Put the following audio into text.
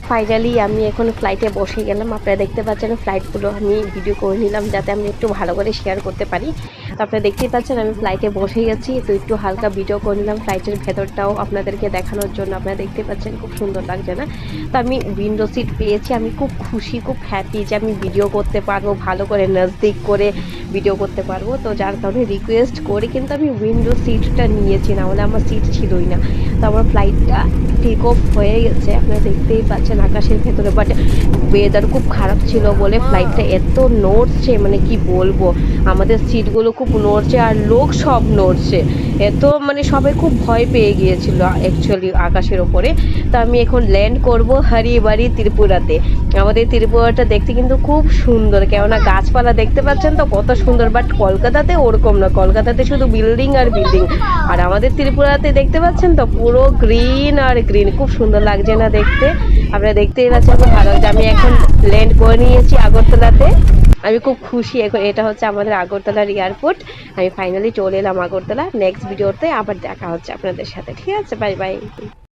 Finally আমি এখন ফ্লাইটে বসে গেলাম। আপনারা দেখতে পাচ্ছেন ফ্লাইটগুলো আমি ভিডিও করে নিলাম যাতে আমি একটু ভালো করে শেয়ার করতে পারি। তো আপনারা দেখতেই পাচ্ছেন আমি ফ্লাইটে বসে গেছি, তো একটু হালকা ভিডিও করে নিলাম ফ্লাইটের ভেতরটাও আপনাদেরকে দেখানোর জন্য। আপনারা দেখতে পাচ্ছেন খুব সুন্দর লাগছে না? তো আমি উইন্ডো সিট পেয়েছি, আমি খুব খুশি, খুব হ্যাপি যে আমি ভিডিও করতে পারবো, ভালো করে নজদিক করে ভিডিও করতে পারবো। তো যার কারণে রিকোয়েস্ট করে কিন্তু আমি উইন্ডো সিটটা নিয়েছি, না হলে আমার সিট ছিলই না। তো আমার ফ্লাইটটা টেক অফ হয়ে গেছে, আপনারা দেখতেই পাচ্ছেন আকাশের ভেতরে। বাট ওয়েদার খুব খারাপ ছিল বলে ফ্লাইটটা এত নড়ছে, মানে কি বলবো, আমাদের সিটগুলো খুব নড়ছে আর লোক সব নড়ছে, এত মানে সবাই খুব ভয় পেয়ে গিয়েছিল অ্যাকচুয়ালি আকাশের ওপরে। তো আমি এখন ল্যান্ড করব হরিবাড়ি ত্রিপুরাতে। আমাদের ত্রিপুরাটা দেখতে কিন্তু খুব সুন্দর, কেননা গাছপালা দেখতে পাচ্ছেন তো কত সুন্দর। বাট কলকাতাতে ওরকম না, কলকাতাতে শুধু বিল্ডিং আর বিল্ডিং, আর আমাদের ত্রিপুরাতে দেখতে পাচ্ছেন তো পুরো গ্রিন আর গ্রিন, খুব সুন্দর লাগছে না দেখতে? আপনারা দেখতেই পাচ্ছেন খুব ভালো লাগছে। আমি এখন ল্যান্ড করে নিয়েছি আগরতলাতে, আমি খুব খুশি। এখন এটা হচ্ছে আমাদের আগরতলার এয়ারপোর্ট। আমি ফাইনালি চলে এলাম আগরতলা। নেক্সট ভিডিওতে আবার দেখা হচ্ছে আপনাদের সাথে, ঠিক আছে? Bye bye.